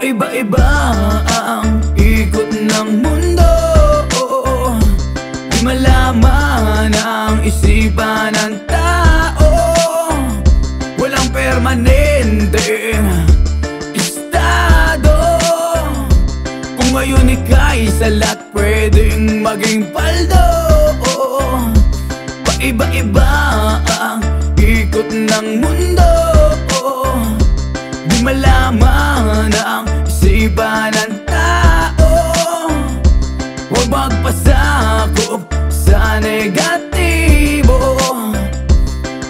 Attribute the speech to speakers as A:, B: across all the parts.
A: Paiba-iba ang ikot ng mundo, di malaman ang isipan ng tao. Walang permanente estado. Kung ngayon ika'y salat, pwedeng maging paldo. Paiba-iba ang ikot ng mundo, di malaman ang isipan ng tao. Huwag magpasakop sa negatibo,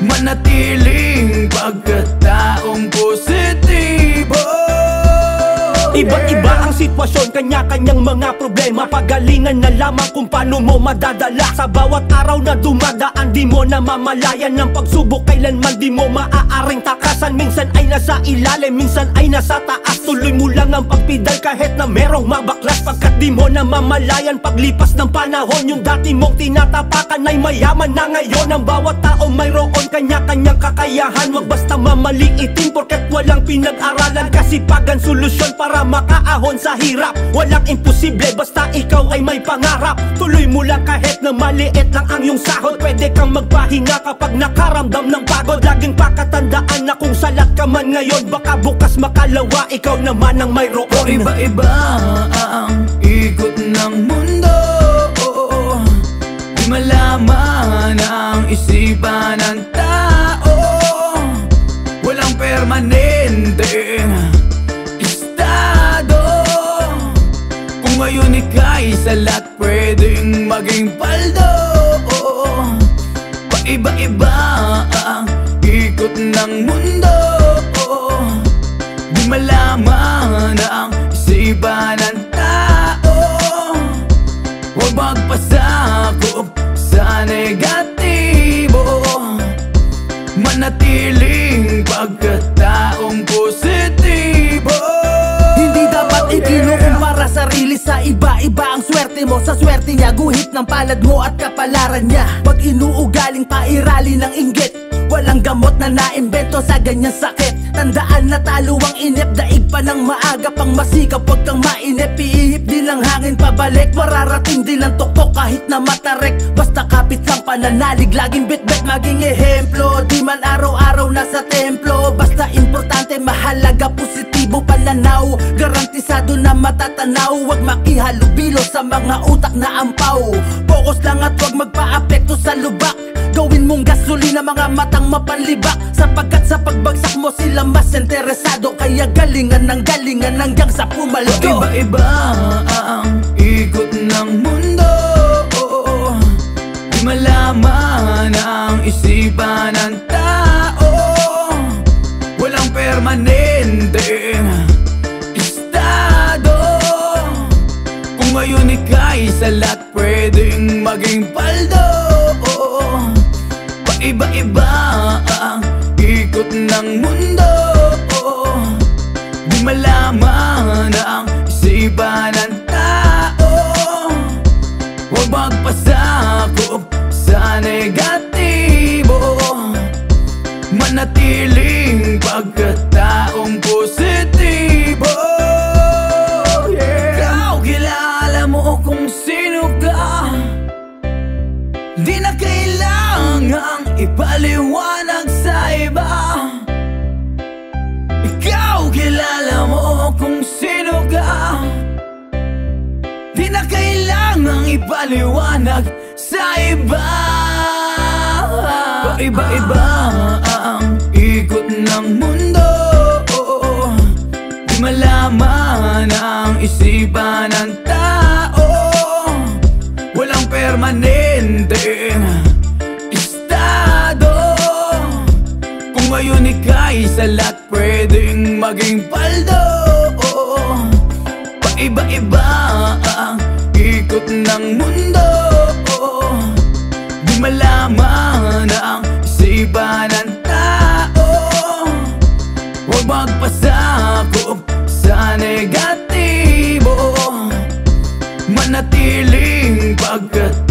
A: manatiling pagkataong positibo.
B: Iba't-iba ang sitwasyon, kanya-kanyang mga problema. Pagalingan na lamang kung paano mo madadala. Sa bawat araw na dumadaan, di mo na mamalayan ng pagsubok. Kailanman di mo maaaring takasan. Minsan ay nasa ilalim, minsan ay nasa taas. Tuloy mo lang ang pagpidal kahit na merong mabaklas. Pagkat di mo na mamalayan, paglipas ng panahon, yung dati mong tinatapakan ay mayaman na ngayon. Ang bawat tao mayroon kanya-kanyang kakayahan. Wag basta mamaliitin porket walang pinag-aralan. Kasipagan solusyon para makaahon sa hirap. Walang imposible basta ikaw ay may pangarap. Tuloy mo lang kahit na maliit lang ang iyong sahod. Pwede kang magpahinga kapag nakaramdam ng pagod. Laging pakatandaan na kung salat ka man ngayon, baka bukas makalawa, ikaw naman ang mayroon.
A: Iba-iba ang ikot ng mundo, di malaman ang isipan ng tao. Walang permanente estado. Kung ngayon ika'y salat, pwedeng maging paldo. Paiba-iba ang ikot ng mundo, di malaman ang isipan ng tao. Huwag magpasakop sa negatibo, manatiling pagkataong positibo.
C: Hindi dapat ikinukumpara sarili sa iba-iba ang swerte mo. Sa swerte niya, guhit ng palad mo at kapalaran niya. Pag inuugaling pairali ng inggit, walang gamot na naimbento sa ganyang sakit. Tandaan na talo ang inip, daig pa ng maaga pang masikap. Huwag kang mainip, iihip din ang hangin pabalik. Mararating din ang tuktok kahit na matarek. Basta kapit lang pananalig, laging bitbit maging ehemplo. Di man araw-araw nasa templo, basta importante mahalaga positibo pananaw. Garantisado na matatanaw, huwag makihalubilo sa mga utak na ampaw. Focus lang at huwag magpa-apekto sa lubak. Gawin mong gasolina mga matang mapanlibak, sapagkat sa pagbagsak mo sila mas interesado. Kaya galingan ng galingan hanggang sa pumaldo.
A: Iba-iba ang ikot ng mundo, di malaman ang isipan ng tao. Walang permanente estado. Kung ngayon ika'y salat, pwedeng maging paldo. Paiba-iba ang ikot ng mundo, di malaman ang isipan ng tao. Huwag magpasakop sa negatibo, manatiling pagkataong positibo. Ikaw, kilala mo kung sino ka, di na kailangang ipaliwanag sa iba. Ikaw, kilala mo kung sino ka, di na kailangang ipaliwanag sa iba. Paiba-iba ang ikot ng mundo, di malaman ang isipan ng tao. Walang permanente estado. Kung ngayon ika'y salat, pwedeng maging paldo. Paiba-iba ang ikot ng mundo, di malaman ang isipan ng tao. Huwag magpasakop sa negatibo, manatiling pagkataon